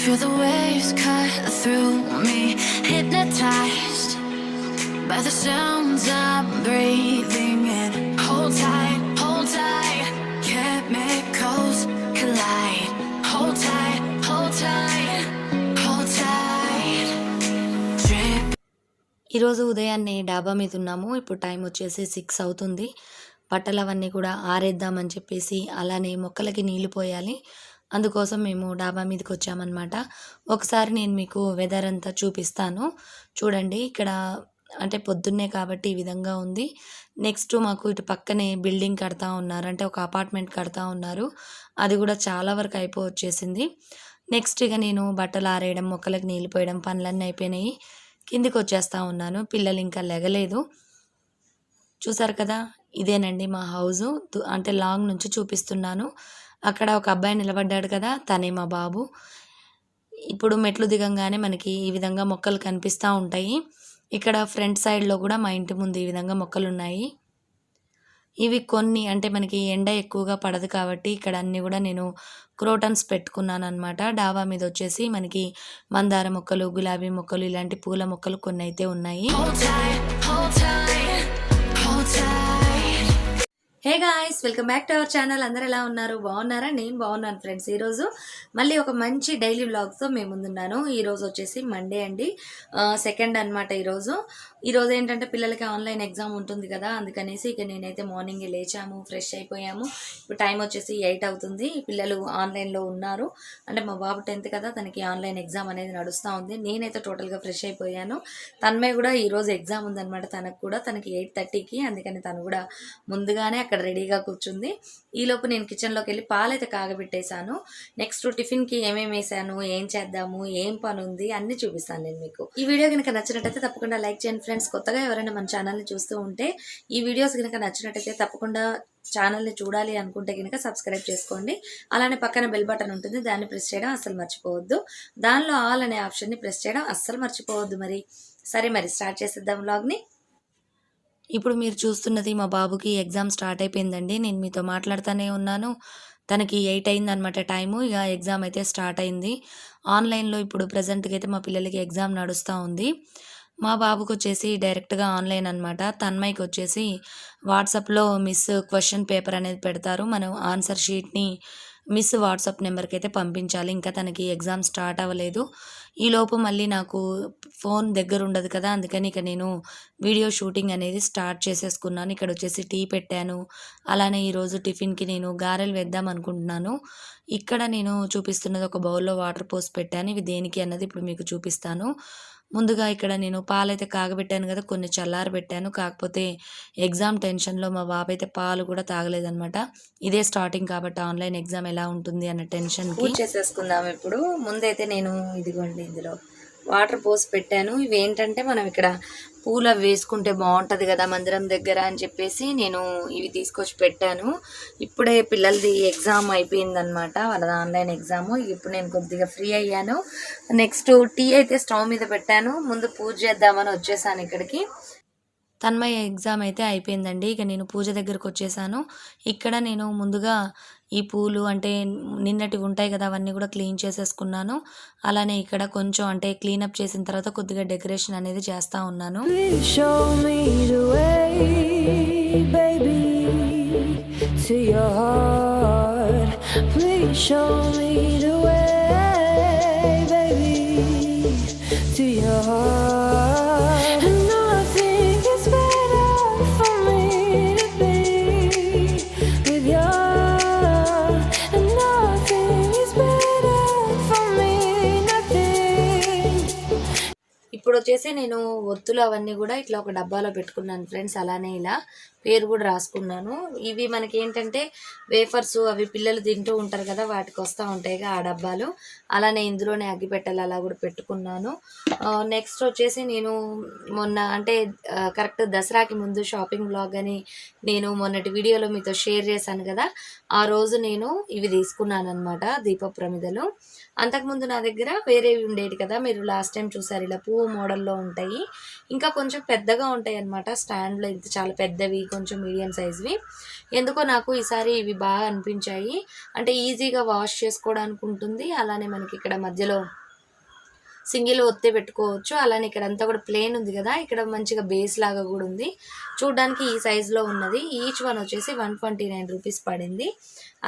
Feel the waves cut through me, hypnotized by the sounds I'm breathing in. Hold tight, chemicals collide. Hold tight, hold tight, hold tight. Drip. ఈరోజు ఉదయాన్నే డాబా మీద ఉన్నాము. ఇప్పుడు time వచ్చేసి 6 అవుతుంది. బట్టలు అవన్నీ కూడా ఆరేద్దామని చెప్పేసి అలానే మొక్కలకి నీళ్లు పోయాలి. అందుకోసం మేము డాబా మీదకి వచ్చామన్నమాట. ఒకసారి నేను మీకు వెదర్ అంతా చూపిస్తాను. చూడండి ఇక్కడ అంటే పొద్దున్నే కాబట్టి ఈ విధంగా ఉంది. నెక్స్ట్ మాకు ఇటు పక్కనే బిల్డింగ్ కడతా ఉన్నారు. అంటే ఒక అపార్ట్మెంట్ కడతా ఉన్నారు. అది కూడా చాలా వరకు వచ్చేసింది. నెక్స్ట్ ఇక నేను బట్టలు ఆరేయడం, మొక్కలకు నీళ్లు పోయడం పనులన్నీ అయిపోయినాయి. కిందికి వచ్చేస్తా ఉన్నాను. పిల్లలు ఇంకా లెగలేదు. చూసారు కదా, ఇదేనండి మా హౌజు. అంటే లాంగ్ నుంచి చూపిస్తున్నాను. అక్కడ ఒక అబ్బాయి నిలబడ్డాడు కదా, తనే మా బాబు. ఇప్పుడు మెట్లు దిగంగానే మనకి ఈ విధంగా మొక్కలు కనిపిస్తూ ఉంటాయి. ఇక్కడ ఫ్రంట్ సైడ్లో కూడా మా ఇంటి ముందు ఈ విధంగా మొక్కలు ఉన్నాయి. ఇవి కొన్ని అంటే మనకి ఎండ ఎక్కువగా పడదు కాబట్టి ఇక్కడ అన్నీ కూడా నేను క్రోటన్స్ పెట్టుకున్నాను అనమాట. డాబా మీద వచ్చేసి మనకి మందార మొక్కలు, గులాబీ మొక్కలు, ఇలాంటి పూల మొక్కలు కొన్ని అయితే ఉన్నాయి. Hey guys, welcome back to our channel. అందరు ఎలా ఉన్నారు? బాగున్నారా? నేను బాగున్నాను ఫ్రెండ్స్. ఈరోజు మళ్ళీ ఒక మంచి డైలీ వ్లాగ్తో మేము ముందున్నాను. ఈరోజు వచ్చేసి మండే అండి, సెకండ్ అనమాట. ఈరోజు ఏంటంటే పిల్లలకి ఆన్లైన్ ఎగ్జామ్ ఉంటుంది కదా, అందుకనేసి ఇక నేనైతే మార్నింగ్ లేచాము, ఫ్రెష్ అయిపోయాము. ఇప్పుడు టైం వచ్చేసి 8 అవుతుంది. పిల్లలు ఆన్లైన్లో ఉన్నారు. అంటే మా బాబు 10th కదా, తనకి ఆన్లైన్ ఎగ్జామ్ అనేది నడుస్తూ ఉంది. నేనైతే టోటల్గా ఫ్రెష్ అయిపోయాను. తన్మే కూడా ఈరోజు ఎగ్జామ్ ఉందనమాట. తనకి 8:30కి, అందుకని తను కూడా ముందుగానే అక్కడ రెడీగా కూర్చుంది. ఈలోపు నేను కిచెన్లోకి వెళ్ళి పాలైతే కాగబెట్టేశాను. నెక్స్ట్ టిఫిన్కి ఏమేమి వేసాను, ఏం చేద్దాము, ఏం పని ఉంది అన్నీ చూపిస్తాను నేను మీకు. ఈ వీడియో కనుక నచ్చినట్టయితే తప్పకుండా లైక్ చేయండి ఫ్రెండ్స్. కొత్తగా ఎవరైనా మన ఛానల్ని చూస్తూ ఉంటే ఈ వీడియోస్ కనుక నచ్చినట్టయితే తప్పకుండా ఛానల్ని చూడాలి అనుకుంటే కనుక సబ్స్క్రైబ్ చేసుకోండి. అలానే పక్కన బెల్ బటన్ ఉంటుంది, దాన్ని ప్రెస్ చేయడం అస్సలు మర్చిపోవద్దు. దానిలో ఆల్ అనే ఆప్షన్ని ప్రెస్ చేయడం అస్సలు మర్చిపోవద్దు. మరి స్టార్ట్ చేసేద్దాం వ్లాగ్ని. ఇప్పుడు మీరు చూస్తున్నది మా బాబుకి ఎగ్జామ్ స్టార్ట్ అయిపోయిందండి. నేను మీతో మాట్లాడుతూనే ఉన్నాను. తనకి 8 అయిందనమాట టైము. ఇక ఎగ్జామ్ అయితే స్టార్ట్ అయింది. ఆన్లైన్లో ఇప్పుడు ప్రజెంట్గా అయితే మా పిల్లలకి ఎగ్జామ్ నడుస్తూ ఉంది. మా బాబుకి వచ్చేసి డైరెక్ట్గా ఆన్లైన్ అనమాట. తన్మయ్యకి వచ్చేసి వాట్సాప్లో మిస్ క్వశ్చన్ పేపర్ అనేది పెడతారు. మనం ఆన్సర్ షీట్ని మిస్ వాట్సాప్ నెంబర్కి అయితే పంపించాలి. ఇంకా తనకి ఎగ్జామ్ స్టార్ట్ అవ్వలేదు. ఈలోపు మళ్ళీ నాకు ఫోన్ దగ్గర ఉండదు కదా, అందుకని ఇక నేను వీడియో షూటింగ్ అనేది స్టార్ట్ చేసేసుకున్నాను. ఇక్కడ వచ్చేసి టీ పెట్టాను. అలానే ఈరోజు టిఫిన్కి నేను గారెలు వేద్దాం అనుకుంటున్నాను. ఇక్కడ నేను చూపిస్తున్నది ఒక బౌల్లో వాటర్ పోసి పెట్టాను. ఇవి దేనికి అన్నది ఇప్పుడు మీకు చూపిస్తాను. ముందుగా ఇక్కడ నేను పాలైతే కాగబెట్టాను కదా, కొన్ని చల్లారబెట్టాను. కాకపోతే ఎగ్జామ్ టెన్షన్లో మా బాబు అయితే పాలు కూడా తాగలేదనమాట. ఇదే స్టార్టింగ్ కాబట్టి ఆన్లైన్ ఎగ్జామ్ ఎలా ఉంటుంది అన్న టెన్షన్ పూజ చేసేసుకుందాం. ఇప్పుడు ముందైతే నేను ఇదిగోండి ఇందులో వాటర్ పోసి పెట్టాను. ఇవి ఏంటంటే మనం ఇక్కడ పూలు వేసుకుంటే బాగుంటుంది కదా మందిరం దగ్గర అని చెప్పేసి నేను ఇవి తీసుకొచ్చి పెట్టాను. ఇప్పుడే పిల్లలది ఎగ్జామ్ అయిపోయిందనమాట, వాళ్ళది ఆన్లైన్ ఎగ్జాము. ఇప్పుడు నేను కొద్దిగా ఫ్రీ అయ్యాను. నెక్స్ట్ టీ అయితే స్టవ్ మీద పెట్టాను. ముందు పూజ చేద్దామని వచ్చేసాను ఇక్కడికి. తన్మయ ఎగ్జామ్ అయితే అయిపోయిందండి. ఇక నేను పూజ దగ్గరకు వచ్చేసాను. ఇక్కడ నేను ముందుగా ఈ పూలు అంటే నిన్నటివి ఉంటాయి కదా, అవన్నీ కూడా క్లీన్ చేసేసుకున్నాను. అలానే ఇక్కడ కొంచెం అంటే క్లీనప్ చేసిన తర్వాత కొద్దిగా డెకరేషన్ అనేది చేస్తూ ఉన్నాను. ఇప్పుడు వచ్చేసి నేను ఒత్తులు అవన్నీ కూడా ఇట్లా ఒక డబ్బాలో పెట్టుకున్నాను ఫ్రెండ్స్. అలానే ఇలా పేరు కూడా రాసుకున్నాను. ఇవి మనకి ఏంటంటే వేఫర్స్ అవి పిల్లలు తింటూ ఉంటారు కదా, వాటికి వస్తూ ఉంటాయిగా ఆ డబ్బాలు. అలానే ఇందులోనే అగ్గిపెట్టెలు అలా కూడా పెట్టుకున్నాను. నెక్స్ట్ వచ్చేసి నేను మొన్న అంటే కరెక్ట్ దసరాకి ముందు షాపింగ్ బ్లాగ్ అని నేను మొన్నటి వీడియోలో మీతో షేర్ చేశాను కదా, ఆ రోజు నేను ఇవి తీసుకున్నాను అనమాట, దీప ప్రమిదలు. అంతకుముందు నా దగ్గర వేరేవి ఉండేవి కదా, మీరు లాస్ట్ టైం చూసారు ఇలా పువ్వు మోడల్ మోడల్లో ఉంటాయి. ఇంకా కొంచెం పెద్దగా ఉంటాయి అన్నమాట. స్టాండ్లో ఇంత చాలా పెద్దవి, కొంచెం మీడియం సైజ్వి. ఎందుకో నాకు ఈసారి ఇవి బాగా అనిపించాయి. అంటే ఈజీగా వాష్ చేసుకోవడానికి ఉంటుంది. అలానే మనకి ఇక్కడ మధ్యలో సింగిల్ ఒత్తే పెట్టుకోవచ్చు. అలానే ఇక్కడ అంతా కూడా ప్లేన్ ఉంది కదా, ఇక్కడ మంచిగా బేస్ లాగా కూడా ఉంది. చూడ్డానికి ఈ సైజులో ఉన్నది. ఈచ్ వన్ వచ్చేసి 129 రూపీస్ పడింది.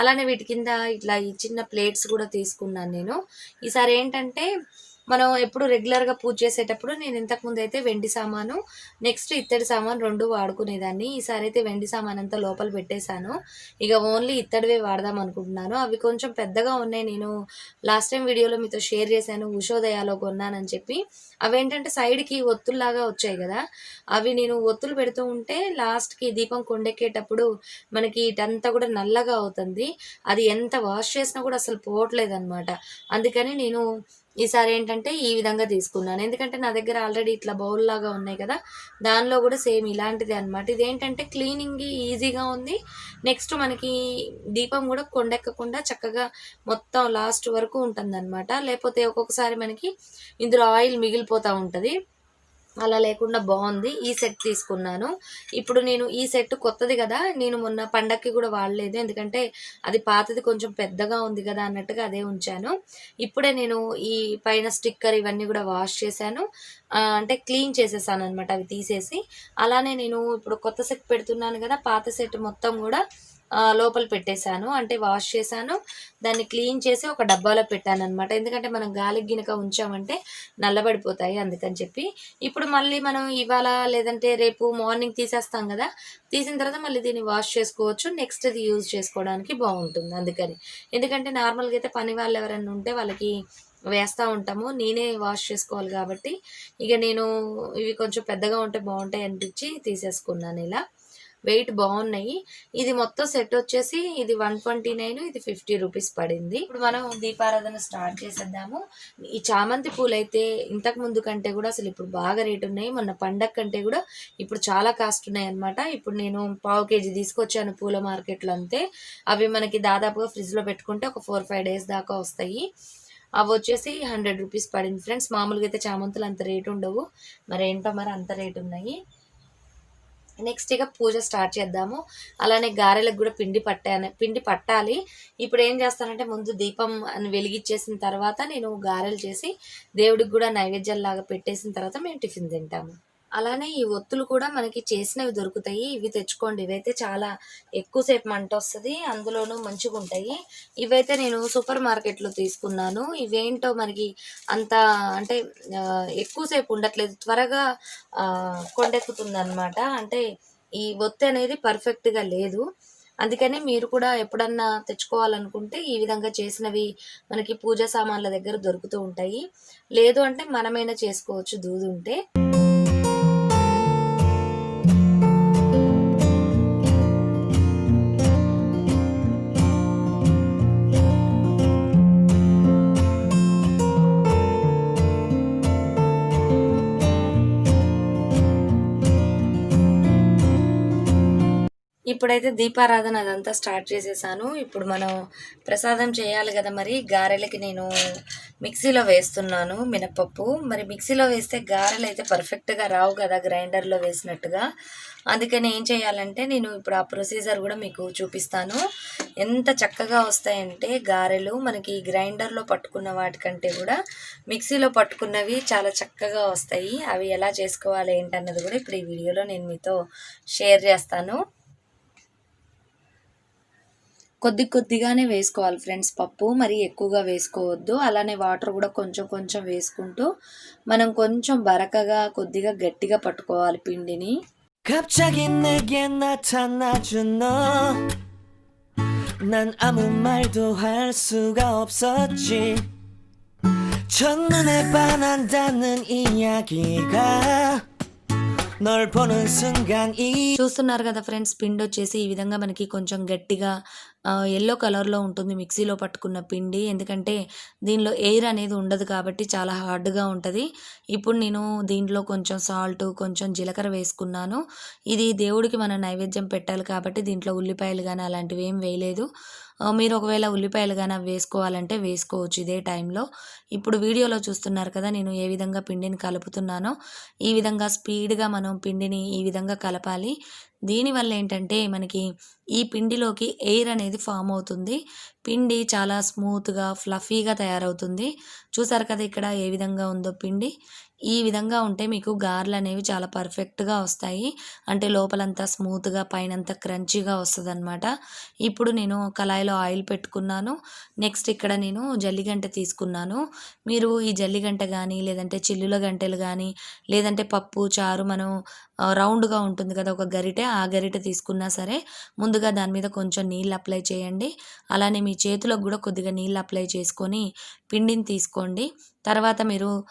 అలానే వీటి కింద ఇట్లా ఈ చిన్న ప్లేట్స్ కూడా తీసుకున్నాను నేను. ఈసారి ఏంటంటే మనం ఎప్పుడు రెగ్యులర్గా పూజ చేసేటప్పుడు నేను ఇంతకుముందు అయితే వెండి సామాను, నెక్స్ట్ ఇత్తడి సామాను 2 వాడుకునేదాన్ని. ఈసారి అయితే వెండి సామాన్ అంతా లోపల పెట్టేశాను. ఇక ఓన్లీ ఇత్తడివే వాడదాం అనుకుంటున్నాను. అవి కొంచెం పెద్దగా ఉన్నాయి. నేను లాస్ట్ టైం వీడియోలో మీతో షేర్ చేశాను, ఉషోదయాలో కొన్నానని చెప్పి. అవేంటంటే సైడ్కి ఒత్తుల్లాగా వచ్చాయి కదా, అవి నేను ఒత్తులు పెడుతూ ఉంటే లాస్ట్కి దీపం కొండెక్కేటప్పుడు మనకి ఇటంతా కూడా నల్లగా అవుతుంది. అది ఎంత వాష్ చేసినా కూడా అసలు పోవట్లేదు అనమాట. అందుకని నేను ఈసారి ఏంటంటే ఈ విధంగా తీసుకున్నాను. ఎందుకంటే నా దగ్గర ఆల్రెడీ ఇట్లా బౌల్ లాగా ఉన్నాయి కదా, దానిలో కూడా సేమ్ ఇలాంటిదే అనమాట. ఇదేంటంటే క్లీనింగ్ ఈజీగా ఉంది. నెక్స్ట్ మనకి దీపం కూడా కొండెక్కకుండా చక్కగా మొత్తం లాస్ట్ వరకు ఉంటుంది అనమాట. లేకపోతే ఒక్కొక్కసారి మనకి ఇందులో ఆయిల్ మిగిలిపోతూ ఉంటుంది. అలా లేకుండా బాగుంది. ఈ సెట్ తీసుకున్నాను. ఇప్పుడు నేను ఈ సెట్ కొత్తది కదా, నేను మొన్న పండక్కి కూడా వాడలేదు. ఎందుకంటే అది పాతది కొంచెం పెద్దగా ఉంది కదా అన్నట్టుగా అదే ఉంచాను. ఇప్పుడే నేను ఈ పైన స్టిక్కర్ ఇవన్నీ కూడా వాష్ చేశాను. అంటే క్లీన్ చేసేసాను అనమాట అవి తీసేసి. అలానే నేను ఇప్పుడు కొత్త సెట్ పెడుతున్నాను కదా, పాత సెట్ మొత్తం కూడా లోపల పెట్టేశాను. అంటే వాష్ చేశాను, దాన్ని క్లీన్ చేసి ఒక డబ్బాలో పెట్టాను అనమాట. ఎందుకంటే మనం గాలికి గినక ఉంచామంటే నల్లబడిపోతాయి, అందుకని చెప్పి. ఇప్పుడు మళ్ళీ మనం ఇవాళ లేదంటే రేపు మార్నింగ్ తీసేస్తాం కదా, తీసిన తర్వాత మళ్ళీ దీన్ని వాష్ చేసుకోవచ్చు. నెక్స్ట్ ఇది యూజ్ చేసుకోవడానికి బాగుంటుంది అందుకని. ఎందుకంటే నార్మల్గా అయితే పని వాళ్ళు ఎవరైనా ఉంటే వాళ్ళకి వేస్తూ ఉంటాము, నేనే వాష్ చేసుకోవాలి కాబట్టి ఇక నేను ఇవి కొంచెం పెద్దగా ఉంటే బాగుంటాయి అనిపించి తీసేసుకున్నాను. ఇలా వెయిట్ బాగున్నాయి. ఇది మొత్తం సెట్ వచ్చేసి ఇది 129, ఇది 50 రూపీస్ పడింది. ఇప్పుడు మనం దీపారాధన స్టార్ట్ చేసేద్దాము. ఈ చామంతి పూలు అయితే ఇంతకు ముందు కంటే కూడా అసలు ఇప్పుడు బాగా రేటు ఉన్నాయి. మొన్న పండగ కంటే కూడా ఇప్పుడు చాలా కాస్ట్ ఉన్నాయి అనమాట. ఇప్పుడు నేను 1/2 kg తీసుకొచ్చాను పూల మార్కెట్లో అంతే. అవి మనకి దాదాపుగా ఫ్రిడ్జ్లో పెట్టుకుంటే ఒక 4-5 డేస్ దాకా వస్తాయి. అవి వచ్చేసి 100 రూపీస్ పడింది ఫ్రెండ్స్. మామూలుగా అయితే చామంతులు అంత రేటు ఉండవు, మరి ఏంటో మరి అంత రేటు ఉన్నాయి. నెక్స్ట్ ఇక పూజ స్టార్ట్ చేద్దాము. అలానే గారెలకు కూడా పిండి పట్టాలి. ఇప్పుడు ఏం చేస్తానంటే ముందు దీపం అని వెలిగించేసిన తర్వాత నేను గారెలు చేసి దేవుడికి కూడా నైవేద్యాలలాగా పెట్టేసిన తర్వాత మేము టిఫిన్ తింటాము. అలానే ఈ ఒత్తులు కూడా మనకి చేసినవి దొరుకుతాయి. ఇవి తెచ్చుకోండి. ఇవైతే చాలా ఎక్కువసేపు మంట వస్తుంది, అందులోనూ మంచిగా ఉంటాయి. ఇవైతే నేను సూపర్ మార్కెట్లో తీసుకున్నాను. ఇవేంటో మనకి అంత అంటే ఎక్కువసేపు ఉండట్లేదు, త్వరగా కొండెక్కుతుంది అనమాట. అంటే ఈ ఒత్తి అనేది పర్ఫెక్ట్గా లేదు. అందుకని మీరు కూడా ఎప్పుడన్నా తెచ్చుకోవాలనుకుంటే ఈ విధంగా చేసినవి మనకి పూజా సామాన్ల దగ్గర దొరుకుతూ ఉంటాయి. లేదు అంటే మనమైనా చేసుకోవచ్చు దూది ఉంటే. ఇప్పుడైతే దీపారాధన అదంతా స్టార్ట్ చేసేసాను. ఇప్పుడు మనం ప్రసాదం చేయాలి కదా, మరి గారెలకి నేను మిక్సీలో వేస్తున్నాను మినపప్పు. మరి మిక్సీలో వేస్తే గారెలు అయితే పర్ఫెక్ట్గా రావు కదా గ్రైండర్లో వేసినట్టుగా. అందుకని ఏం చేయాలంటే నేను ఇప్పుడు ఆ ప్రొసీజర్ కూడా మీకు చూపిస్తాను. ఎంత చక్కగా వస్తాయంటే గారెలు మనకి గ్రైండర్లో పట్టుకున్న వాటికంటే కూడా మిక్సీలో పట్టుకున్నవి చాలా చక్కగా వస్తాయి. అవి ఎలా చేసుకోవాలి ఏంటన్నది కూడా ఇప్పుడు ఈ వీడియోలో నేను మీతో షేర్ చేస్తాను. కొద్దిగానే వేసుకోవాలి ఫ్రెండ్స్ పప్పు, మరి ఎక్కువగా వేసుకోవద్దు. అలానే వాటర్ కూడా కొంచెం కొంచెం వేసుకుంటూ మనం కొంచెం బరకగా కొద్దిగా గట్టిగా పట్టుకోవాలి పిండిని. 갑자기 내게 나타나준 너, 난 아무 말도 할 수가 없었지. 첫눈에 반한다는 이야기가 చూస్తున్నారు కదా ఫ్రెండ్స్, పిండి వచ్చేసి ఈ విధంగా మనకి కొంచెం గట్టిగా యెల్లో కలర్‌లో ఉంటుంది మిక్సీలో పట్టుకున్న పిండి. ఎందుకంటే దీనిలో ఎయిర్ అనేది ఉండదు కాబట్టి చాలా హార్డ్‌గా ఉంటది. ఇప్పుడు నేను దీంట్లో కొంచెం సాల్టు, కొంచెం జీలకర్ర వేసుకున్నాను. ఇది దేవుడికి మనం నైవేద్యం పెట్టాలి కాబట్టి దీంట్లో ఉల్లిపాయలు గాని అలాంటివి ఏం వేయలేదు. మీరు ఒకవేళ ఉల్లిపాయలు గాని అవి వేసుకోవాలంటే వేసుకోవచ్చు ఇదే టైంలో. ఇప్పుడు వీడియోలో చూస్తున్నారు కదా నేను ఏ విధంగా పిండిని కలుపుతున్నానో, ఈ విధంగా స్పీడ్‌గా మనం పిండిని ఈ విధంగా కలపాలి. దీనివల్ల ఏంటంటే మనకి ఈ పిండిలోకి ఎయిర్ అనేది ఫామ్ అవుతుంది. పిండి చాలా స్మూత్‌గా, ఫ్లఫీగా తయారవుతుంది. చూసారు కదా ఇక్కడ ఏ విధంగా ఉందో పిండి. ఈ విధంగా ఉంటే మీకు గారెలనేవి చాలా పర్ఫెక్ట్‌గా వస్తాయి. అంటే లోపలంతా స్మూత్‌గా, పైనంతా క్రంచీగా వస్తదనమాట. ఇప్పుడు నేను కళాయిలో ఆయిల్ పెట్టుకున్నాను. నెక్స్ట్ ఇక్కడ నేను జల్లిగంటె తీసుకున్నాను. మీరు ఈ జల్లిగంటె గానీ, లేదంటే చిల్లుల గంటెలు గానీ, లేదంటే పప్పు, చారు మనం రౌండ్‌గా ఉంటుంది కదా! ఒక గరిటె, ఆ గరిటె తీసుకున్నా సరే, ముందుగా దాని మీద కొంచెం నీళ్ళు అప్లై చేయండి. అలానే మీ చేతులకు గూడా కొద్దిగా నీళ్ళు అప్లై చేసుకొని పిండిని తీసుకోండి. తర్వాత మీరు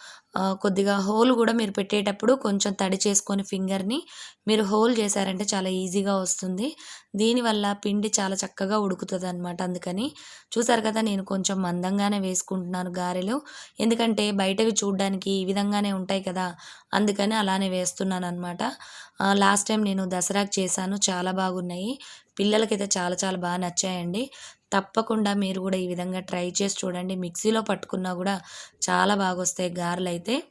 కొద్దిగా హోల్ గూడా మీరు పెట్టేటప్పుడు కొంచెం తడి చేసుకొని ఫింగర్‌ని మీరు హోల్ చేశారంటే చాలా ఈజీగా వస్తుంది. దీనివల్ల పిండి చాలా చక్కగా ఉడుకుతదనమాట అందుకని. చూసారు కదా! నేను కొంచెం మందంగానే వేసుకుంటున్నాను గారెలు. ఎందుకంటే బయటవి చూడ్డానికి ఈ విధంగానే ఉంటాయి కదా! అందుకని అలానే వేస్తున్నాననమాట. లాస్ట్ టైం నేను దసరాకి చేశాను. చాలా బాగున్నాయి. పిల్లలకైతే చాలా చాలా నచ్చాయండి. తప్పకుండా మీరు గూడా ఈ విధంగా ట్రై చేసి చూడండి. మిక్సీలో పట్టుకున్నా గూడా చాలా బాగొస్తాయి గారెలైతే.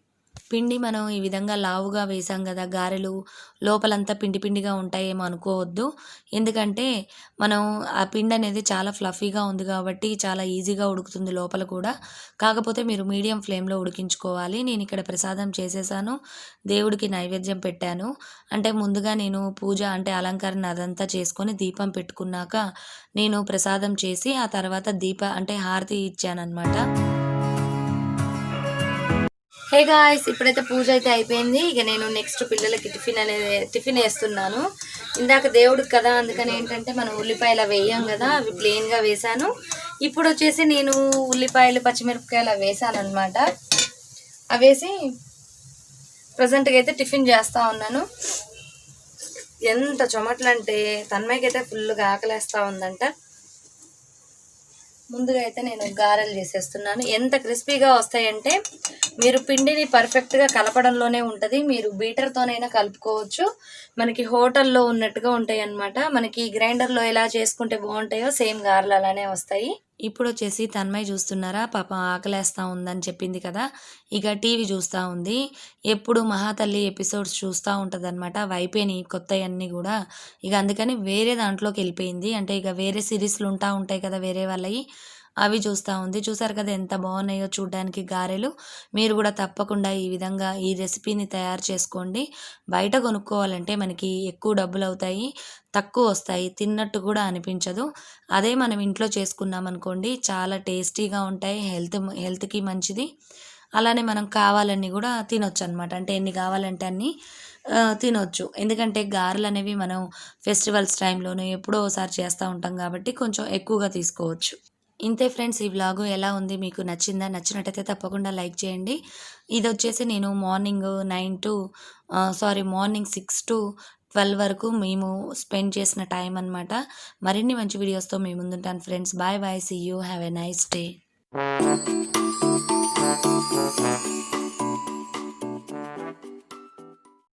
పిండి మనం ఈ విధంగా లావుగా వేసాం గదా! గారెలు లోపలంతా పిండి పిండిగా ఉంటాయేమో అనుకోవద్దు. ఎందుకంటే మనం ఆ పిండనేది చాలా ఫ్లఫీగా ఉంది గాబట్టి చాలా ఈజీగా ఉడుకుతుంది లోపల కూడా. కాకపోతే మీరు మీడియం ఫ్లేమ్‌లో ఉడికించుకోవాలి. నేనిక్కడ ప్రసాదం చేసేసాను. దేవుడికి నైవేద్యం పెట్టాను. అంటే ముందుగా నేను పూజ అంటే అలంకరణ అదంతా చేసుకొని దీపం పెట్టుకున్నాక నేను ప్రసాదం చేసి ఆ తర్వాత అంటే హారతి ఇచ్చాననమాట. Hey guys! ఇప్పుడైతే పూజ అయితే అయిపోయింది. ఇక నేను నెక్స్ట్ పిల్లలకి టిఫిన్ ఏస్తున్నాను. ఇందాక దేవుడికి కదా! అందుకని ఏంటంటే మనం ఉల్లిపాయలు అవి వేయం కదా! అవి ప్లెయిన్‌గా వేశాను. ఇప్పుడొచ్చేసి నేను ఉల్లిపాయలు, పచ్చిమిరపకాయలు అవి వేశాననమాట. అవేసి ప్రెజెంట్‌గా అయితే టిఫిన్ చేస్తా ఉన్నాను. ఎంత చెమటలంటే తన్మయ్యకైతే ఫుల్‌గా ఆకలేస్తా ఉందంట. ముందుగా అయితే నేను గారెలు చేసేస్తున్నాను. ఎంత క్రిస్పీగా వస్తాయంటే మీరు పిండిని పర్ఫెక్ట్‌గా కలపడంలోనే ఉంటది. మీరు బీటర్‌తోనైనా కలుపుకోవచ్చు. మనకి హోటల్‌లో ఉన్నట్టుగా ఉంటాయన్నమాట. మనకి గ్రైండర్‌లో ఎలా చేసుకుంటే బాగుంటాయో సేమ్ గారెలు అలానే వస్తాయి. ఇప్పుడొచ్చేసి తన్మయ్ చూస్తున్నారా? పాపం ఆకలేస్తా ఉందని చెప్పింది కదా! ఇక టీవీ చూస్తా ఉంది. ఎప్పుడు మహాతల్లి ఎపిసోడ్స్ చూస్తా ఉంటదనమాట. అవయిపోయినియి కొత్తయన్నీ గూడా. ఇక అందుకని వేరే దాంట్లోకెళ్ళిపోయింది. అంటే ఇక వేరే సీరీస్‌లు ఉంటాయి కదా! వేరే వాళ్ళయి. అవి చూస్తా ఉంది. చూసారు కదా ఎంత బాగున్నాయో చూడ్డానికి గారెలు. మీరు కూడా తప్పకుండా ఈ విధంగా ఈ రెసిపీని తయారు చేసుకోండి. బయట కొనుక్కోవాలంటే మనకి ఎక్కువ డబ్బులవుతాయి. తక్కువొస్తాయి. తిన్నట్టు కూడా అనిపించదు. అదే మనం ఇంట్లో చేసుకున్నామనుకోండి చాలా టేస్టీగా ఉంటాయి. హెల్త్‌కి మంచిది. అలానే మనం కావాలన్నీ గూడా తినొచ్చనమాట. అంటే ఎన్ని కావాలంటే అన్ని తినొచ్చు. ఎందుకంటే గారెలనేవి మనం ఫెస్టివల్స్ టైంలోనో ఎప్పుడో ఓసారి చేస్తా ఉంటాం కాబట్టి కొంచెం ఎక్కువగా తీసుకోవచ్చు. ఇంతే ఫ్రెండ్స్ ఈ వ్లాగు ఎలా ఉంది? మీకు నచ్చిందా? నచ్చినట్టయితే తప్పకుండా లైక్ చేయండి. ఇదొచ్చేసి నేను మార్నింగ్ 6-12 వరకు మేము స్పెండ్ చేసిన టైం అనమాట. మరిన్ని మంచి వీడియోస్‌తో మీ ముందుంటాను friends. Bye bye. See you. Have a nice day.